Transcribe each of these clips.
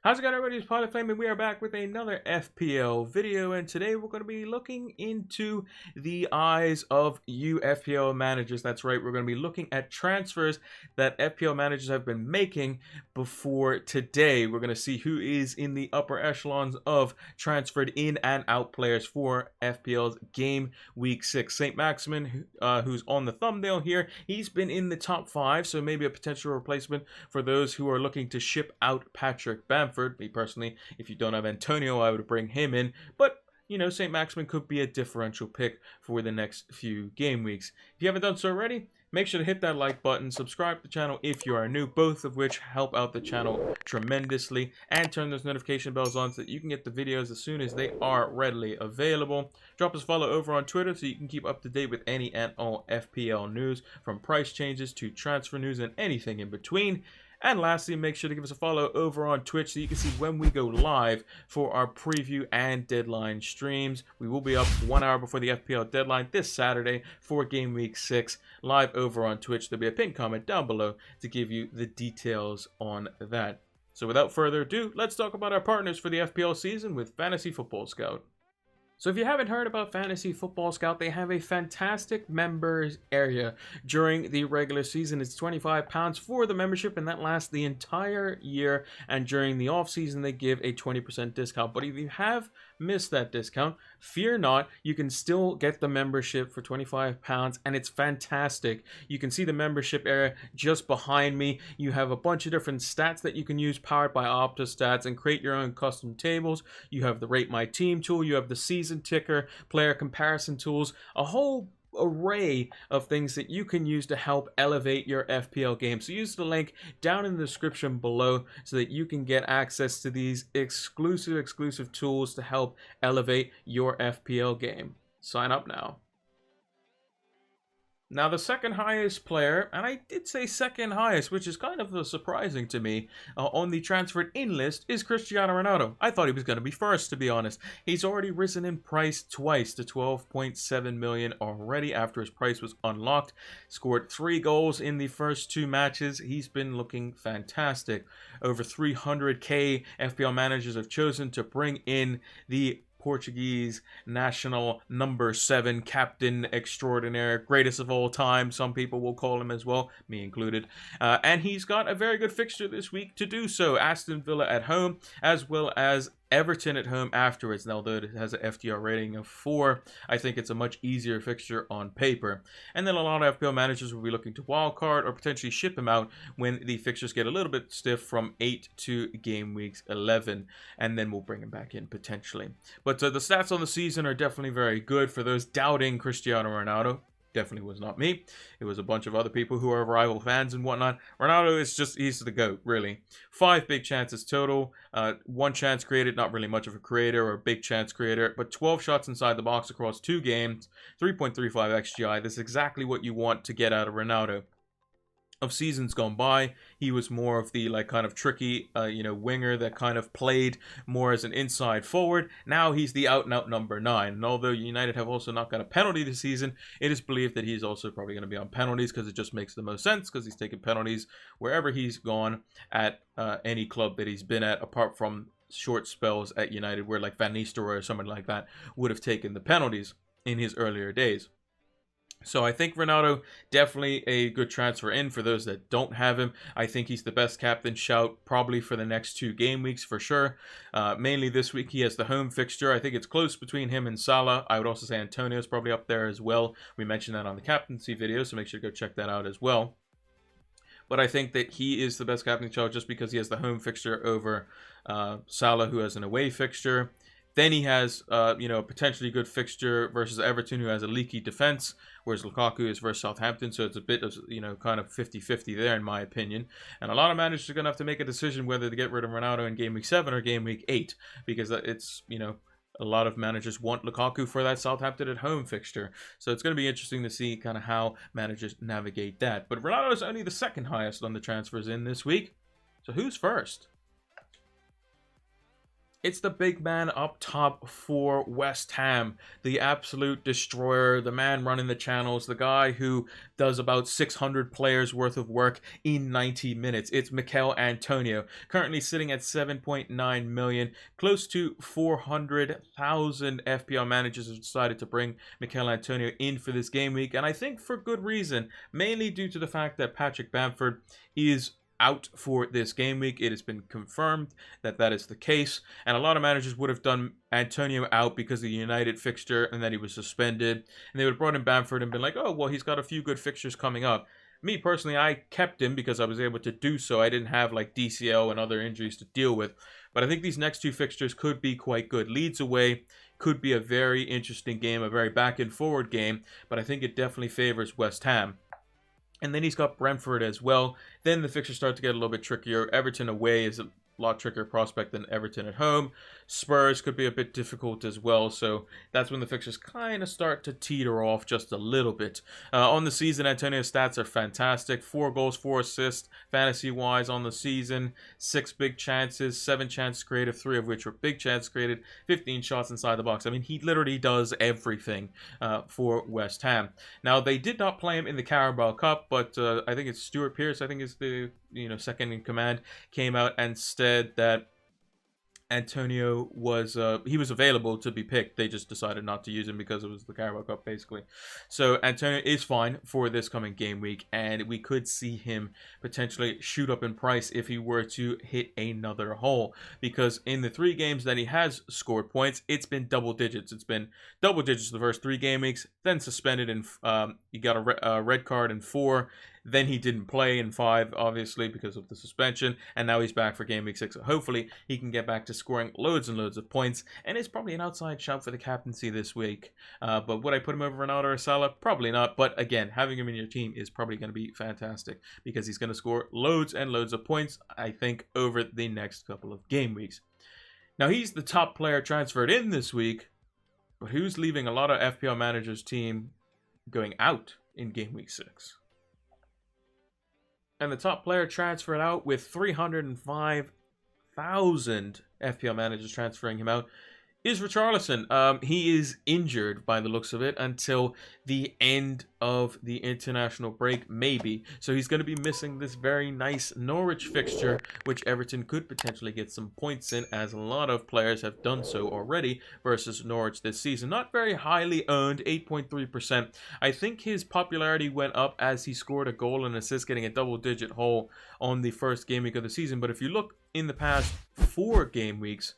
How's it going, everybody? It's Pilot Flame, and we are back with another FPL video. And today we're going to be looking into the eyes of you FPL managers. That's right, we're going to be looking at transfers that FPL managers have been making before today. We're going to see who is in the upper echelons of transferred in and out players for FPL's Game Week 6. St. Maximin, who's on the thumbnail here, he's been in the top 5, so maybe a potential replacement for those who are looking to ship out Patrick Bamford. Me personally, if you don't have Antonio, I would bring him in, but you know, St. Maximin could be a differential pick for the next few game weeks. If you haven't done so already, make sure to hit that like button, subscribe to the channel if you are new, both of which help out the channel tremendously, and turn those notification bells on so that you can get the videos as soon as they are readily available. Drop us a follow over on Twitter so you can keep up to date with any and all FPL news, from price changes to transfer news and anything in between. And lastly, make sure to give us a follow over on Twitch so you can see when we go live for our preview and deadline streams. We will be up 1 hour before the FPL deadline this Saturday for Game Week 6, live over on Twitch. There'll be a pinned comment down below to give you the details on that. So without further ado, let's talk about our partners for the FPL season with Fantasy Football Scout. So if you haven't heard about Fantasy Football Scout, they have a fantastic members area during the regular season. It's £25 for the membership, and that lasts the entire year. And during the off season, they give a 20% discount. But if you have missed that discount, fear not, you can still get the membership for £25, and it's fantastic. You can see the membership area just behind me. You have a bunch of different stats that you can use, powered by Opta stats, and create your own custom tables. You have the Rate My Team tool, you have the season ticker, player comparison tools, a whole array of things that you can use to help elevate your FPL game. So use the link down in the description below so that you can get access to these exclusive tools to help elevate your FPL game. Sign up now. Now, the second highest player, and I did say second highest, which is kind of surprising to me, on the transferred in list is Cristiano Ronaldo. I thought he was going to be first, to be honest. He's already risen in price twice to 12.7 million already after his price was unlocked. Scored 3 goals in the first 2 matches. He's been looking fantastic. Over 300k FPL managers have chosen to bring in the Portuguese national number 7 captain extraordinaire, greatest of all time, some people will call him as well, me included, and he's got a very good fixture this week to do so. Aston Villa at home, as well as Everton at home afterwards. Now, though it has an FTR rating of 4, I think it's a much easier fixture on paper. And then a lot of FPL managers will be looking to wildcard or potentially ship him out when the fixtures get a little bit stiff from 8 to game weeks 11, and then we'll bring him back in potentially. But the stats on the season are definitely very good for those doubting Cristiano Ronaldo. Definitely was not me. It was a bunch of other people who are rival fans and whatnot. Ronaldo is just, he's the GOAT, really. 5 big chances total. 1 chance created, not really much of a creator or a big chance creator, but 12 shots inside the box across 2 games. 3.35 XGI. This is exactly what you want to get out of Ronaldo. Of seasons gone by, he was more of the kind of tricky winger that kind of played more as an inside forward. Now he's the out and out number 9, and although United have also not got a penalty this season, it is believed that he's also probably going to be on penalties because it just makes the most sense, because he's taken penalties wherever he's gone at any club that he's been at, apart from short spells at United where like Van Nistelrooy or someone like that would have taken the penalties in his earlier days. So I think Ronaldo, definitely a good transfer in for those that don't have him. I think he's the best captain shout probably for the next 2 game weeks for sure. Mainly this week he has the home fixture. I think it's close between him and Salah. I would also say Antonio's probably up there as well. We mentioned that on the captaincy video, so make sure to go check that out as well. But I think that he is the best captain shout just because he has the home fixture over Salah, who has an away fixture. Then he has, a potentially good fixture versus Everton, who has a leaky defense, whereas Lukaku is versus Southampton. So it's a bit of, kind of 50-50 there, in my opinion. And a lot of managers are going to have to make a decision whether to get rid of Ronaldo in Game Week 7 or Game Week 8, because it's, a lot of managers want Lukaku for that Southampton at home fixture. So it's going to be interesting to see kind of how managers navigate that. But Ronaldo is only the second highest on the transfers in this week. So who's first? It's the big man up top for West Ham, the absolute destroyer, the man running the channels, the guy who does about 600 players worth of work in 90 minutes. It's Mikel Antonio, currently sitting at 7.9 million, close to 400,000 FPL managers have decided to bring Mikel Antonio in for this game week, and I think for good reason, mainly due to the fact that Patrick Bamford is out for this game week. It has been confirmed that that is the case, and a lot of managers would have done Antonio out because of the United fixture and that he was suspended, and they would have brought in Bamford and been like, oh, well, he's got a few good fixtures coming up. Me personally, I kept him because I was able to do so. I didn't have like DCL and other injuries to deal with, but I think these next two fixtures could be quite good. Leeds away could be a very interesting game, a very back and forward game, but I think it definitely favors West Ham. And then he's got Brentford as well. Then the fixtures start to get a little bit trickier. Everton away is a lot trickier prospect than Everton at home. Spurs could be a bit difficult as well. So that's when the fixtures kind of start to teeter off just a little bit. On the season, Antonio's stats are fantastic. 4 goals, 4 assists, fantasy-wise on the season. 6 big chances, 7 chances created, 3 of which were big chances created. 15 shots inside the box. I mean, he literally does everything for West Ham. Now, they did not play him in the Carabao Cup, but I think it's Stuart Pearce, I think is the second in command, came out and said that Antonio was he was available to be picked. They just decided not to use him because it was the Carabao Cup, basically. So Antonio is fine for this coming game week, and we could see him potentially shoot up in price if he were to hit another hole. Because in the 3 games that he has scored points, it's been double digits. It's been double digits the first 3 game weeks, then suspended, and he got a red card in 4. Then he didn't play in 5, obviously, because of the suspension. And now he's back for game week 6. So hopefully he can get back to scoring loads and loads of points. And it's probably an outside shout for the captaincy this week. But would I put him over Ronaldo or Salah? Probably not. But again, having him in your team is probably going to be fantastic, because he's going to score loads and loads of points, I think, over the next couple of game weeks. Now, he's the top player transferred in this week. But who's leaving a lot of FPL managers' team going out in game week 6? And the top player transferred out with 305,000 FPL managers transferring him out is Richarlison. He is injured by the looks of it until the end of the international break, maybe. So he's going to be missing this very nice Norwich fixture, which Everton could potentially get some points in, as a lot of players have done so already versus Norwich this season. Not very highly owned, 8.3%. I think his popularity went up as he scored a goal and assist, getting a double-digit haul on the first game week of the season. But if you look in the past 4 game weeks,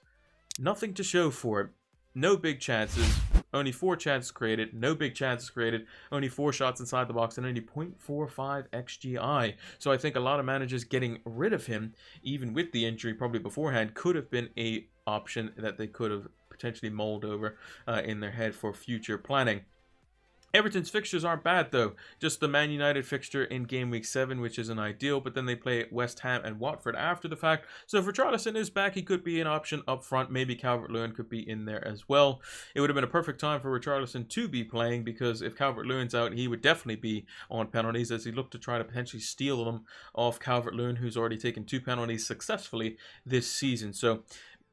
nothing to show for it. No big chances. Only 4 chances created. No big chances created. Only 4 shots inside the box and only 0.45 XGI. So I think a lot of managers getting rid of him, even with the injury probably beforehand, could have been a option that they could have potentially mulled over in their head for future planning. Everton's fixtures aren't bad, though. Just the Man United fixture in game week 7, which isn't ideal, but then they play West Ham and Watford after the fact. So if Richarlison is back, he could be an option up front. Maybe Calvert-Lewin could be in there as well. It would have been a perfect time for Richarlison to be playing, because if Calvert-Lewin's out, he would definitely be on penalties as he looked to try to potentially steal them off Calvert-Lewin, who's already taken 2 penalties successfully this season. So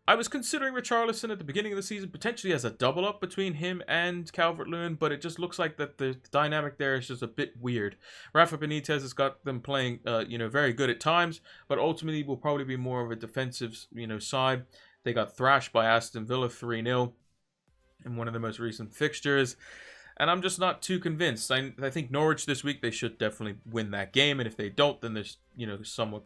I was considering Richarlison at the beginning of the season potentially as a double up between him and Calvert-Lewin, but it just looks like that the dynamic there is just a bit weird. Rafa Benitez has got them playing, very good at times, but ultimately will probably be more of a defensive, side. They got thrashed by Aston Villa 3-0 in one of the most recent fixtures, and I'm just not too convinced. I think Norwich this week, they should definitely win that game, and if they don't, then there's, somewhat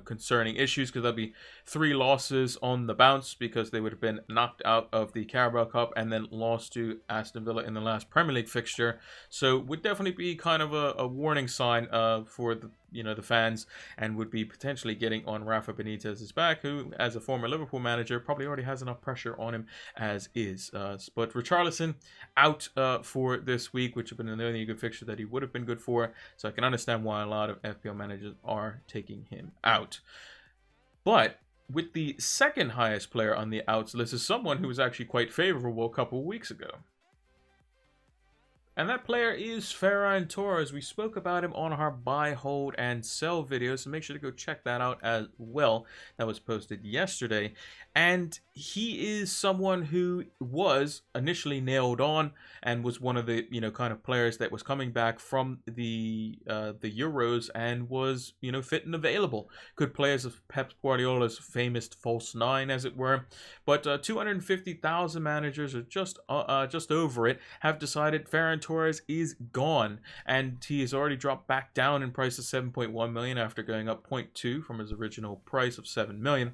concerning issues, because there'll be 3 losses on the bounce, because they would have been knocked out of the Carabao Cup and then lost to Aston Villa in the last Premier League fixture. So would definitely be kind of a warning sign for the the fans, and would be potentially getting on Rafa Benitez's back, who, as a former Liverpool manager, probably already has enough pressure on him as is. But Richarlison out for this week, which would have been another good fixture that he would have been good for. So I can understand why a lot of FPL managers are taking him out. But with the second highest player on the outs list is someone who was actually quite favorable a couple of weeks ago. And that player is Ferran Torres. We spoke about him on our buy, hold, and sell video, so make sure to go check that out as well. That was posted yesterday. And he is someone who was initially nailed on and was one of the, kind of players that was coming back from the Euros and was, fit and available. Could play as Pep Guardiola's famous false nine, as it were. But 250,000 managers, or just over it, have decided Ferran Torres is gone, and he has already dropped back down in price to 7.1 million after going up 0.2 from his original price of 7 million.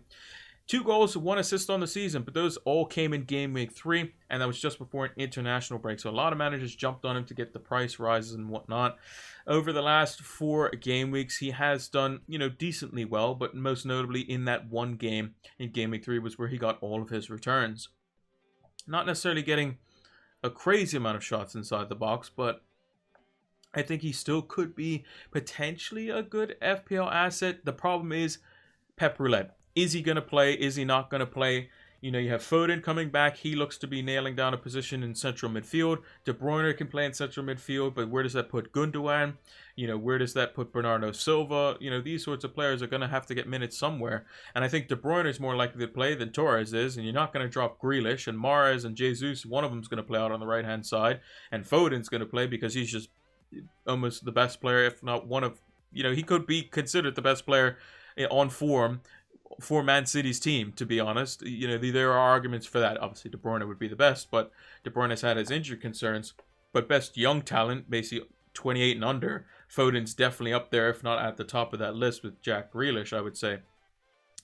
2 goals, 1 assist on the season, but those all came in game week 3, and that was just before an international break. So a lot of managers jumped on him to get the price rises and whatnot. Over the last 4 game weeks, he has done, decently well, but most notably in that one game in game week 3 was where he got all of his returns. Not necessarily getting a crazy amount of shots inside the box, but I think he still could be potentially a good FPL asset. The problem is Pep Roulette. Is he going to play? Is he not going to play? You have Foden coming back. He looks to be nailing down a position in central midfield. De Bruyne can play in central midfield, but where does that put Gundogan? Where does that put Bernardo Silva? These sorts of players are going to have to get minutes somewhere. And I think De Bruyne is more likely to play than Torres is, and you're not going to drop Grealish. And Mahrez and Jesus, one of them is going to play out on the right-hand side. And Foden's going to play because he's just almost the best player, if not one of... he could be considered the best player on form for Man City's team, to be honest. There are arguments for that. Obviously, De Bruyne would be the best, but De Bruyne has had his injury concerns. But best young talent, basically 28 and under, Foden's definitely up there, if not at the top of that list with Jack Grealish, I would say.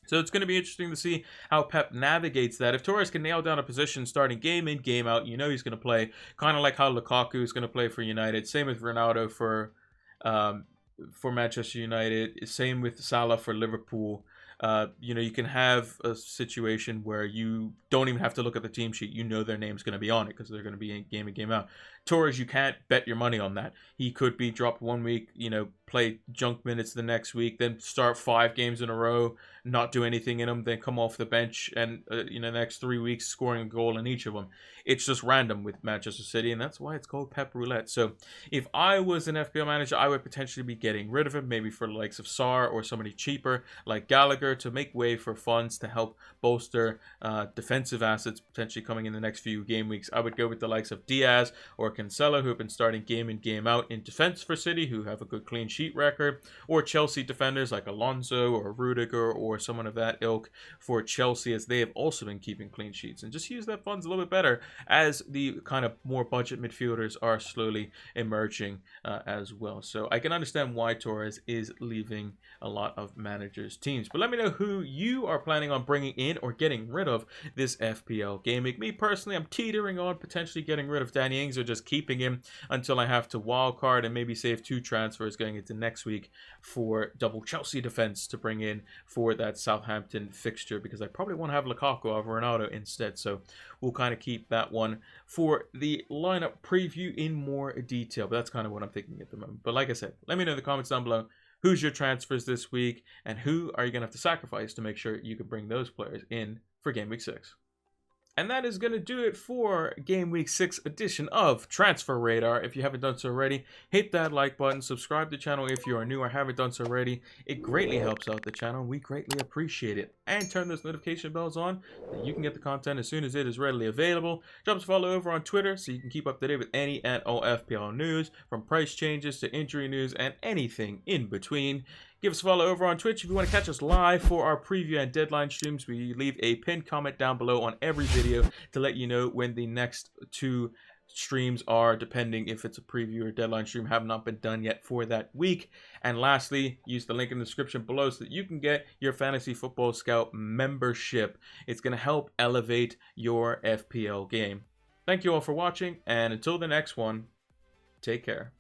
So it's going to be interesting to see how Pep navigates that. If Torres can nail down a position starting game in, game out, he's going to play. Kind of like how Lukaku is going to play for United. Same with Ronaldo for Manchester United. Same with Salah for Liverpool. You can have a situation where you don't even have to look at the team sheet. Their name's going to be on it because they're going to be in game in, game out. Torres, you can't bet your money on that. He could be dropped one week, play junk minutes the next week, then start 5 games in a row, not do anything in them, then come off the bench and, the next 3 weeks scoring a goal in each of them. It's just random with Manchester City, and that's why it's called Pep Roulette. So if I was an FPL manager, I would potentially be getting rid of him, maybe for the likes of Sarr or somebody cheaper like Gallagher to make way for funds to help bolster defensive assets potentially coming in the next few game weeks. I would go with the likes of Diaz or Cancelo, who have been starting game in, game out in defense for City, who have a good clean sheet record, or Chelsea defenders like Alonso or Rudiger or someone of that ilk for Chelsea, as they have also been keeping clean sheets. And just use that funds a little bit better as the kind of more budget midfielders are slowly emerging as well. So I can understand why Torres is leaving a lot of managers' teams. But let me know who you are planning on bringing in or getting rid of this FPL game week. Me personally, I'm teetering on potentially getting rid of Danny Ings or just keeping him until I have to wildcard and maybe save 2 transfers going into next week for double Chelsea defense to bring in for that Southampton fixture, because I probably want to have Lukaku over Ronaldo instead. So we'll kind of keep that one for the lineup preview in more detail. But that's kind of what I'm thinking at the moment. But like I said, let me know in the comments down below. Who's your transfers this week, and who are you going to have to sacrifice to make sure you can bring those players in for Game Week 6? And that is going to do it for Game Week 6 edition of Transfer Radar. If you haven't done so already, hit that like button, subscribe to the channel if you are new or haven't done so already. It greatly helps out the channel. We greatly appreciate it. And turn those notification bells on so that you can get the content as soon as it is readily available. Drop us a follow over on Twitter so you can keep up to date with any and all FPL news, from price changes to injury news and anything in between. Give us a follow over on Twitch if you want to catch us live for our preview and deadline streams. We leave a pinned comment down below on every video to let you know when the next 2 streams are, depending if it's a preview or deadline stream have not been done yet for that week. And lastly, use the link in the description below so that you can get your Fantasy Football Scout membership. It's going to help elevate your FPL game. Thank you all for watching, and until the next one, take care.